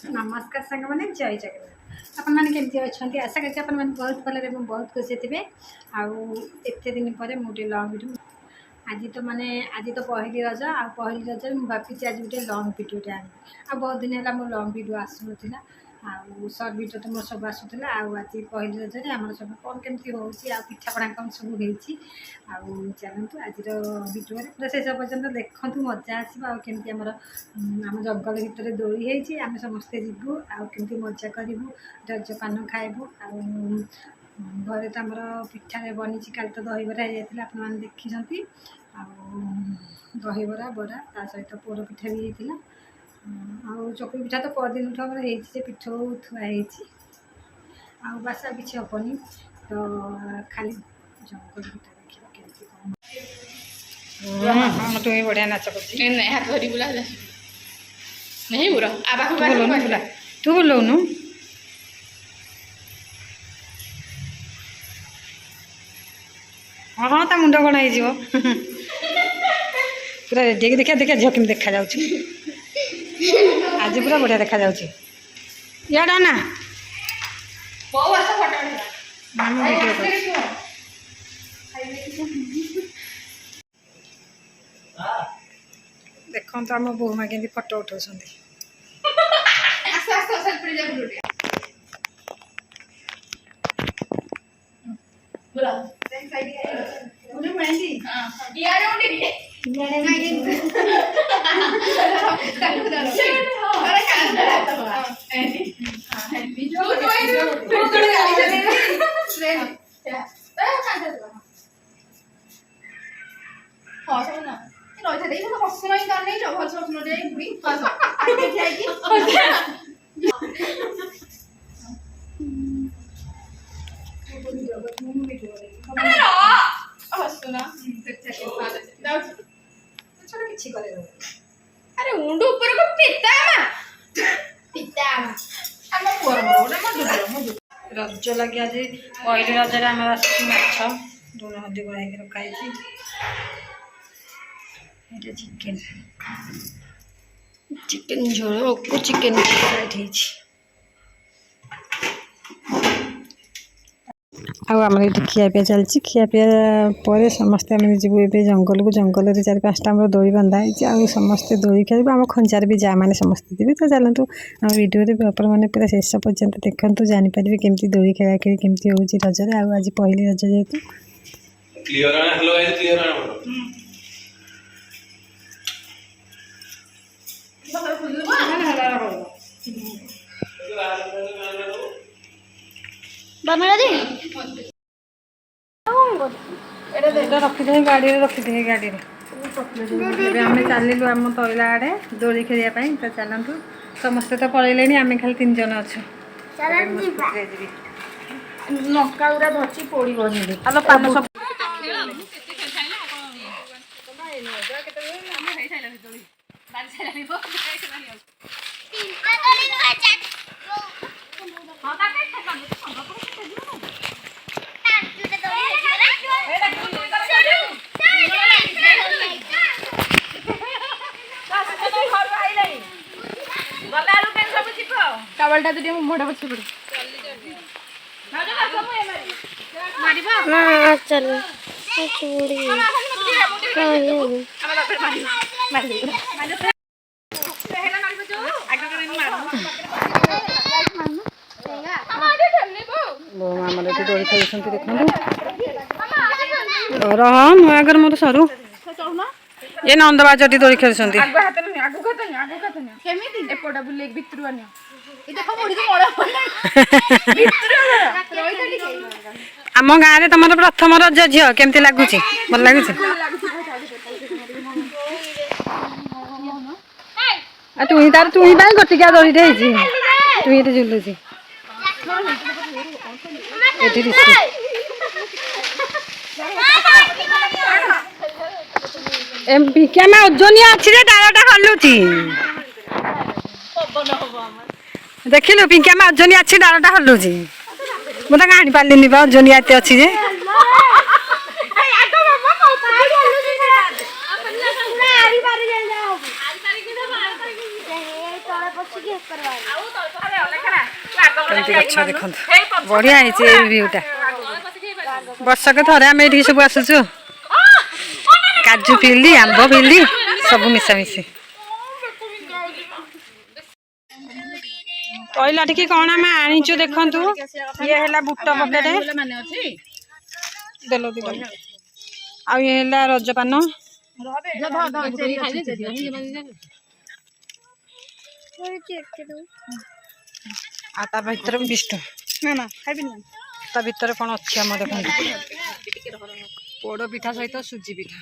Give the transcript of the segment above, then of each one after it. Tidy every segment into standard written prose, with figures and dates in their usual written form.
नमस्कार सांग मैंने जय जगन्नाथ आपण मैंने केमती अच्छा आशा करके आपण मैंने बहुत भल बहुत खुशी थे आते दिन पर मुझे लंग वीडियो आज तो माने आज तो पहली रज आ पहली रज भाई आज गोटे लंग वीडियोटे आनी आ बहुत दिन है मो लंग वीडियो आसूला आउ सर्ट वीडियो तो मोर सब आसूला आज पहली रज आम सब कौन केमती हो पिठापणा कौन सब होती चलतु आज वीडियो पूरा शेष पर्यटन देखु मजा आसो आमती आम जंगल भितर दोली होती आम समस्ते जीवु आमती मजा करूँ रज पान खाइबू घरे तो आमर पिठा बनी काली तो दहीबरा हो आपने देखी दहीबरा बरा ता सहित पोड़ पिठा भी होता चकुली पिठा तो परदिन से पिठ थुआई बास किसी हेनी तो खाली जंगल भितर देखा तुम्हें बढ़िया नाच कर तू बोलौनु हाँ हाँ ता मुंड कण हो पूरा रेडी देखा देखा झील केमी देखा आज पूरा बढ़िया देखा याडा ना देखो तो आम बोमा के फटो उठाऊ अरे मुंड ऊपर को पिता रज लगे आज पहली रज आम माछ लुण हल्दी गोला रखाई चिकेन चिकेन झोल को चिकेन आम खियापिया चलती खियापिया पर समस्ते आम जीव ए जंगल को जंगल चार पाँचटा आम दोली बंधा है समस्ते दोली खेल आम खंचार भी जा मैंने समस्ते थे तो चलतु आम वीडियो आपण मैंने पूरा शेष पर्यंत देखते जानीपर केमती दोली खेला खेली केमती हो रजरे आज पहली रज जेहतु रखी गाड़ी रखी गाड़ी आम चलू आम तैला आड़े दोली खेलने तो चलतु समस्ते तो पलैले आम खाली 3 जन अच्छे लंका गुरा धरची पोड़ी कावलटा तो मोटा पछे पड़े चल दोली खेल देखो रहा मोर सरू ये नंदबाजटी दोली खेल आम गाँव तुम प्रथम रज झील केमती लगुच भल लगुच तुही तार तुही गोटिका दोलीटे तुही झुलुची ओजनिया अच्छी डालटा हलुची देखिलु पिंकिया ओजनिया अच्छी डालटा हलुची मुझे आनी पार्ली ओजनिया एत अच्छी जे କେମିତି ଗଛ ଦେଖନ୍ତୁ ବଢ଼ିଆ ହେଇଛି ଏଇ ଭିୟୁଟା। ବର୍ଷକେ ଥରେ ଆମେ ଏଇଠିକି ସବୁ ଆସୁଛୁ। କାଜୁ ଫିଲ୍ଡ ଆମ୍ବ ଫିଲ୍ଡ ସବୁ ମିଶାମିଶି। କହିଲା ଟିକେ କ'ଣ ଆମେ ଆଣିଛୁ ଦେଖନ୍ତୁ। ଇଏ ହେଲା ବୁଟ ପକେଟ ଦେଲ ଆଉ ଇଏ ହେଲା ରଜପାନ। ଆଉ ତା ଭିତରେ ବିଷ୍ଟ ତା ଭିତରେ କ'ଣ ଅଛି ଆମର ଦେଖନ୍ତୁ। ପୋଡ଼ ପିଠା ସହିତ ସୁଜି ପିଠା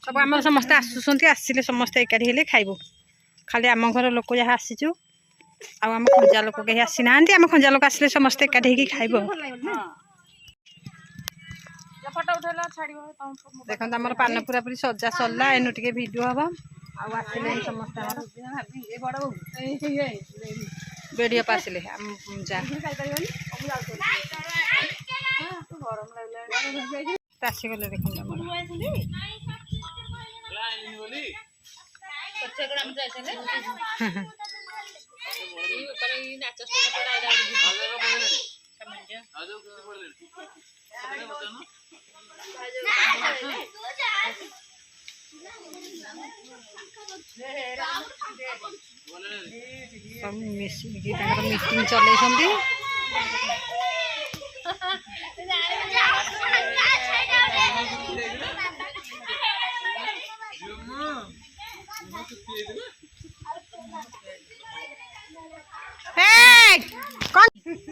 ସବୁ ଆମର ସମସ୍ତେ ଆସୁଛନ୍ତି। ଆସିଲେ ସମସ୍ତେ ଏକାଠି ହେଲେ ଖାଇବୁ। ଖାଲି ଆମ ଘର ଲୋକ ଯାହା ଆସିଛୁ ଆଉ ଆମ ଖଞ୍ଜା ଲୋକ କେହି ଆସିନାହାନ୍ତି। ଆମ ଖଞ୍ଜା ଲୋକ ଆସିଲେ ସମସ୍ତେ ଏକାଠି ହେଇକି ଖାଇବୁ। ଦେଖନ୍ତୁ ଆମର ପାନ ପୁରା ପୁରି ସଜା ସରିଲା। ଏନୁ ଟିକେ ଭିଡ଼ିଓ ହବ। ଆଉ ଆସିଲେ ସମସ୍ତେ ଆମର ବେଡ଼ିଅ ଆସିଲେ ଯା ଆସିଗଲେ। ଦେଖନ୍ତୁ ଆମର ସବୁ ମିଶିକି ତାଙ୍କର ମିଟିଂ ଚଲେଇଛନ୍ତି।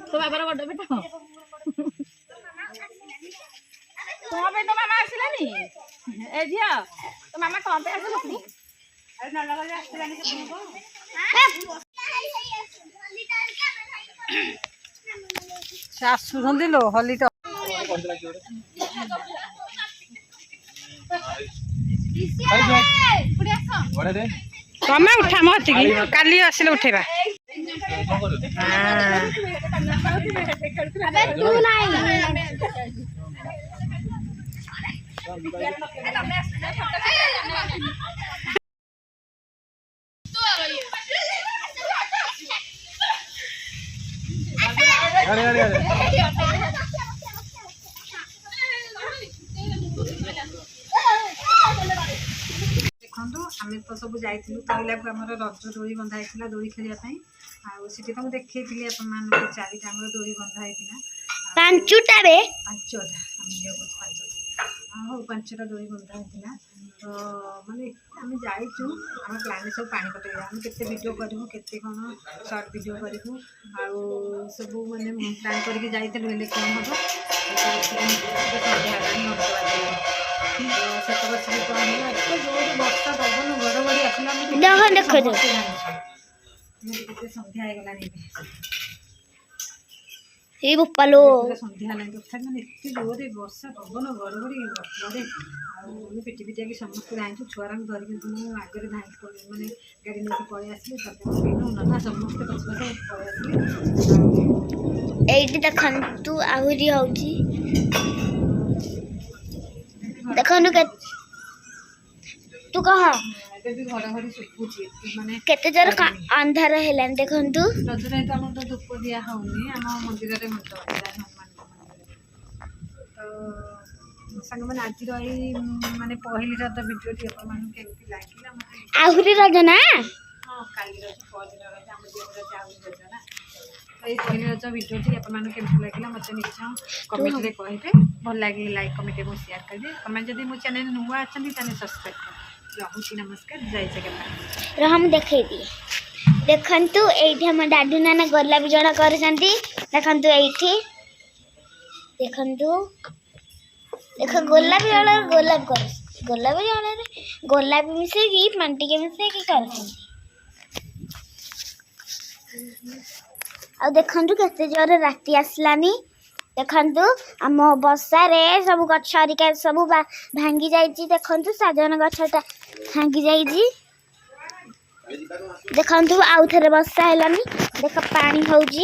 तो बाबार बड़ बेटा तुम मामा आसलानी ए झिया तो मामा कौन पे आसला ସେ ଆସୁଛନ୍ତି ଲୋ ହୋଲି ତ ତମେ ଉଠା ମୋ ଅତିକି କାଲି ଆସିଲେ ଉଠେଇବା। ଦେଖନ୍ତୁ ଆମେ ତ ସବୁ ଯାଇଥିଲୁ ତଇଲାକୁ। ଆମର ରଜ ଦୋଳି ବନ୍ଧା ହେଇଥିଲା ଦୋଳି ଖେଳିବା ପାଇଁ। ଆଉ ସେଠି ତ ମୁଁ ଦେଖେଇଥିଲି ଆପଣମାନଙ୍କୁ 4ଟା ଆମର ଦୋଳି ବନ୍ଧା ହେଇଥିଲା। 5ଟା ଆମେ ହଉ 5ଟା ଦୋଳି ବନ୍ଧା ହେଇଥିଲା। ତ ମାନେ ଆମେ ଯାଇଛୁ ଆମ ପ୍ଲାନ୍ ସବୁ ପାଣି ପକେଇବା। ଆମେ କେତେ ଭିଡ଼ିଓ କରିବୁ କେତେ କ'ଣ ସର୍ଟ ଭିଡ଼ିଓ କରିବୁ ଆଉ ସବୁ ମାନେ ପ୍ଲାନ୍ କରିକି ଯାଇଥିଲୁ। ହେଲେ କ'ଣ ହେବ ସନ୍ଧ୍ୟା ହେଲାଣି 9ଟା ବାଜିଲାଣି। ସେତ ବସିକି କ'ଣ ହେଲା ଏତେ ଜୋରରେ ବର୍ଷା ପବନ ଘଡ଼ଘଡ଼ି ଆସିଲା। କେତେ ସନ୍ଧ୍ୟା ହେଇଗଲାଣି ସନ୍ଧ୍ୟା ହେଲାଣି ତଥାପି ମାନେ ଏତେ ଜୋରରେ ବର୍ଷା ପବନ ଘଡ଼ଘଡ଼ି ଘରେ। ଆଉ ଆମେ ପିଟି ପିଟିଆକି ସମସ୍ତେ ଯାଇଛୁ ଛୁଆରାଙ୍କୁ ଧରିକି ମୁଁ ଆଗରେ ଧାଇଁକି ମାନେ ଗାଡ଼ି ନେଇକି ପଳେଇ ଆସିଲି। ତାପରେ ନନା ସମସ୍ତେ ପଛ ପଛ ପଳେଇ ଆସିଲେ। ଏଇଠି ଦେଖନ୍ତୁ ଆହୁରି ହଉଛି ଦେଖନ୍ତୁ ତୁ କହ ଏବେ ବି ଘଡ଼ଘଡ଼ି ଶୁଭୁଛି ମାନେ କେତେ ଜୋର ଅନ୍ଧାର ହେଲାଣି ଦେଖନ୍ତୁ। ରଜରେ ତ ଆମର ତ ଧୂପ ଦିଆ ହଉନି ଆମ ମନ୍ଦିରରେ ମନ୍ତ୍ର ହନୁମାନଙ୍କ ମନ୍ଦିରରେ। ତ ସାଙ୍ଗମାନେ ଆଜିର ଏଇ ମାନେ ପହିଲି ରଜ ଭିଡ଼ିଓଟି ଆପଣମାନଙ୍କୁ କେମିତି ଲାଗିଲା ମୋତେ ଆହୁରି ରଜ ନା ହଁ କାଲି ରଜ ପରଦିନ ରଜ ଆମ ଝିଅ ରଜ ଆହୁରି ରଜ ନା। ଏଇ ପହିଲି ରଜ ଭିଡ଼ିଓଟି ଆପଣମାନଙ୍କୁ କେମିତି ଲାଗିଲା ମୋତେ ନିଶ୍ଚୟ କମେଣ୍ଟରେ କହିବେ। ଭଲ ଲାଗିଲେ ଲାଇକ୍ କମେଣ୍ଟ ଏବଂ ସେୟାର କରିବେ। ଆପଣ ଯଦି ମୋ ଚ୍ୟାନେଲ ନୂଆ ଅଛନ୍ତି ତାହେଲେ ସବସ୍କ୍ରାଇବ୍ କରିବେ। ରହୁଛି ନମସ୍କାର ଜୟ ଜଗନ୍ନାଥ। ମୁଁ ଦେଖେଇଦିଏ ଦେଖନ୍ତୁ ଏଇଠି ଆମ ଡାଡୁ ନାନା ଗୋଲାପୀ ଜଣ କରୁଛନ୍ତି। ଦେଖନ୍ତୁ ଏଇଠି ଦେଖନ୍ତୁ ଦେଖ ଗୋଲାପୀ ଜଳରେ ଗୋଲାପ କରୁ ଗୋଲାପୀ ଜଳରେ ଗୋଲାପୀ ମିଶେଇକି ପାଣି ଟିକେ ମିଶେଇକି କରୁଛନ୍ତି। ଆଉ ଦେଖନ୍ତୁ କେତେ ଜୋରରେ ରାତି ଆସିଲାନି। ଦେଖନ୍ତୁ ଆମ ବର୍ଷାରେ ସବୁ ଗଛ ହରିକା ସବୁ ଭାଙ୍ଗି ଯାଇଛି। ଦେଖନ୍ତୁ ଶାଗୁଆନ ଗଛଟା ଭାଙ୍ଗି ଯାଇଛି। ଦେଖନ୍ତୁ ଆଉ ଥରେ ବର୍ଷା ହେଲାନି। ଦେଖ ପାଣି ହଉଛି।